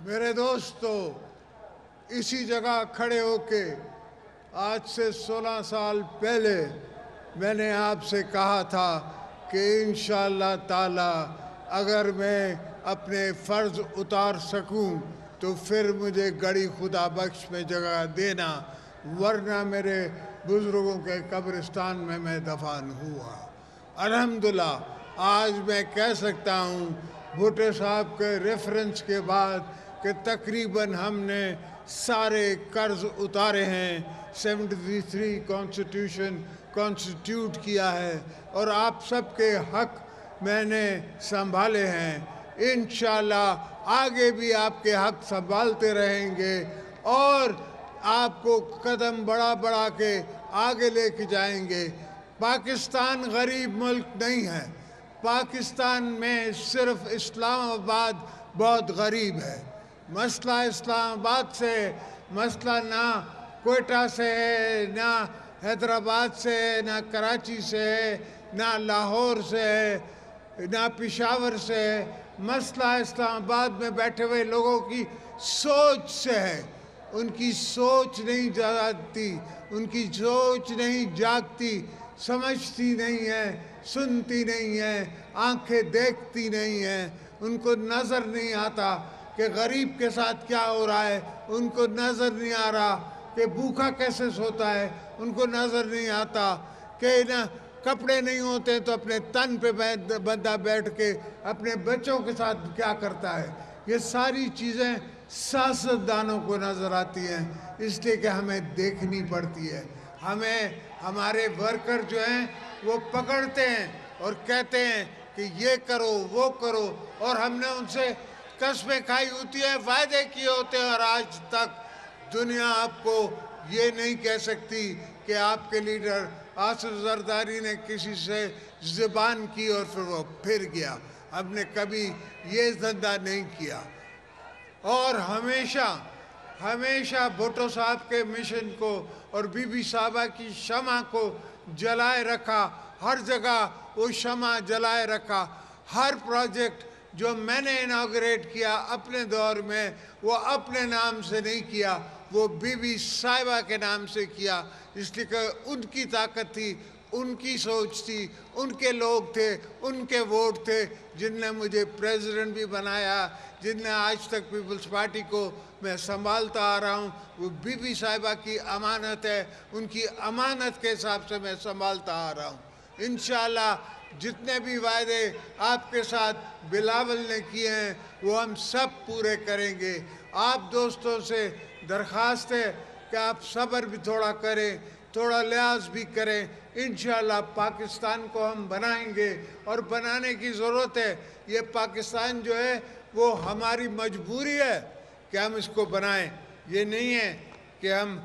میرے دوستو، اسی جگہ کھڑے ہو کے آج سے 16 سال پہلے میں نے آپ سے کہا تھا کہ انشاءاللہ تعالی اگر میں اپنے فرض اتار سکوں تو پھر مجھے گڑھی خدا بخش میں جگہ دینا، ورنہ میرے بزرگوں کے قبرستان میں دفن ہوا۔ الحمدللہ آج میں کہہ سکتا ہوں بھٹو صاحب کے ریفرنس کے بعد کہ تقریباً ہم نے سارے قرض اتارے ہیں، 73 کانسٹیٹیوٹ کیا ہے اور آپ سب کے حق میں نے سنبھالے ہیں۔ انشاءاللہ آگے بھی آپ کے حق سنبھالتے رہیں گے اور آپ کو قدم بڑھا کے آگے لے کے جائیں گے۔ پاکستان غریب ملک نہیں ہے، پاکستان میں صرف اسلام آباد بہت غریب ہے۔ مسئلہ اسلام آباد سے، مسئلہ نہ کوئٹہ سے ہے، نہ حیدرآباد سے ہے، نہ کراچی سے ہے، نہ لاہور سے ہے، نہ پشاور سے ہے۔ مسئلہ اسلام آباد میں بیٹھے ہوئے لوگوں کی سوچ سے ہے۔ ان کی سوچ نہیں جاگتی، ان کی سوچ نہیں جاگتی، سمجھتی نہیں ہے، سنتی نہیں ہے، آنکھیں دیکھتی نہیں ہیں، ان کو نظر نہیں آتا کہ غریب کے ساتھ کیا ہو رہا ہے، ان کو نظر نہیں آ رہا کہ بھوکا کیسے سوتا ہے، ان کو نظر نہیں آتا کہ نہ کپڑے نہیں ہوتے تو اپنے تن پہ بندہ بیٹھ کے اپنے بچوں کے ساتھ کیا کرتا ہے۔ یہ ساری چیزیں سیاستدانوں کو نظر آتی ہیں، اس لیے کہ ہمیں دیکھنی پڑتی ہے۔ ہمیں ہمارے ورکر جو ہیں وہ پکڑتے ہیں اور کہتے ہیں کہ یہ کرو وہ کرو، اور ہم نے ان سے قسمیں کھائی ہوتی ہیں، وعدے کیے ہوتے ہیں، اور آج تک دنیا آپ کو یہ نہیں کہہ سکتی کہ آپ کے لیڈر آصف زرداری نے کسی سے زبان کی اور پھر وہ پھر گیا۔ ہم نے کبھی یہ دھندا نہیں کیا، اور ہمیشہ بھٹو صاحب کے مشن کو اور بی بی صاحبہ کی شمع کو جلائے رکھا، ہر جگہ وہ شمع جلائے رکھا۔ ہر پروجیکٹ جو میں نے اناگریٹ کیا اپنے دور میں، وہ اپنے نام سے نہیں کیا، وہ بی بی صاحبہ کے نام سے کیا، اس لیے کہ ان کی طاقت تھی، ان کی سوچ تھی، ان کے لوگ تھے، ان کے ووٹ تھے جن نے مجھے پریزیڈنٹ بھی بنایا، جن نے آج تک پیپلز پارٹی کو میں سنبھالتا آ رہا ہوں۔ وہ بی بی صاحبہ کی امانت ہے، ان کی امانت کے حساب سے میں سنبھالتا آ رہا ہوں۔ انشاءاللہ جتنے بھی وعدے آپ کے ساتھ بلاول نے کیے ہیں وہ ہم سب پورے کریں گے۔ آپ دوستوں سے درخواست ہے کہ آپ صبر بھی تھوڑا کریں، تھوڑا لحاظ بھی کریں۔ انشاءاللہ پاکستان کو ہم بنائیں گے، اور بنانے کی ضرورت ہے۔ یہ پاکستان جو ہے وہ ہماری مجبوری ہے کہ ہم اس کو بنائیں، یہ نہیں ہے کہ ہم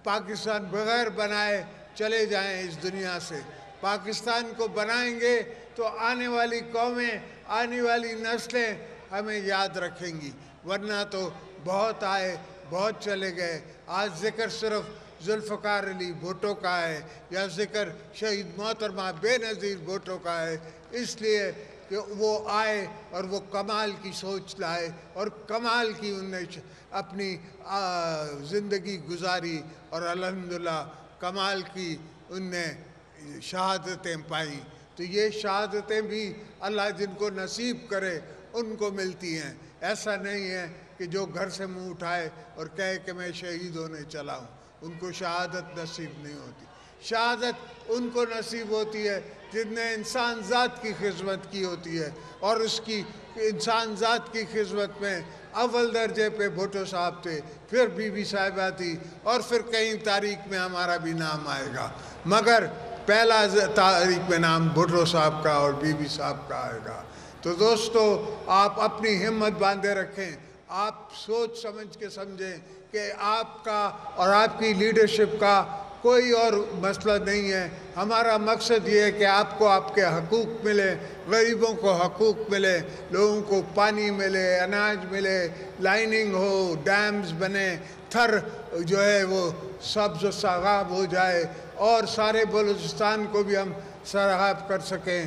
پاکستان بغیر بنائے چلے جائیں اس دنیا سے۔ پاکستان کو بنائیں گے تو آنے والی قومیں، آنے والی نسلیں ہمیں یاد رکھیں گی، ورنہ تو بہت آئے بہت چلے گئے۔ آج ذکر صرف ذوالفقار علی بھٹو کا ہے، یا ذکر شہید محترمہ بے نظیر بھٹو کا ہے، اس لیے کہ وہ آئے اور وہ کمال کی سوچ لائے اور کمال کی انہیں اپنی زندگی گزاری، اور الحمدللہ کمال کی ان نے شہادتیں پائیں۔ تو یہ شہادتیں بھی اللہ جن کو نصیب کرے ان کو ملتی ہیں۔ ایسا نہیں ہے کہ جو گھر سے منہ اٹھائے اور کہے کہ میں شہید ہونے چلا ہوں، ان کو شہادت نصیب نہیں ہوتی۔ شہادت ان کو نصیب ہوتی ہے جن نے انسان ذات کی خدمت کی ہوتی ہے، اور اس کی انسان ذات کی خدمت میں اول درجے پہ بھٹو صاحب تھے، پھر بی بی صاحبہ تھی، اور پھر کہیں تاریخ میں ہمارا بھی نام آئے گا، مگر پہلا تاریخ میں نام بھٹو صاحب کا اور بی بی صاحب کا آئے گا۔ تو دوستو، آپ اپنی ہمت باندھے رکھیں، آپ سوچ سمجھ کے سمجھیں کہ آپ کا اور آپ کی لیڈرشپ کا کوئی اور مسئلہ نہیں ہے۔ ہمارا مقصد یہ ہے کہ آپ کو آپ کے حقوق ملے، غریبوں کو حقوق ملے، لوگوں کو پانی ملے، اناج ملے، لائننگ ہو، ڈیمز بنے، تھر جو ہے وہ سبز و ساغاب ہو جائے، اور سارے بلوچستان کو بھی ہم سرغاب کر سکیں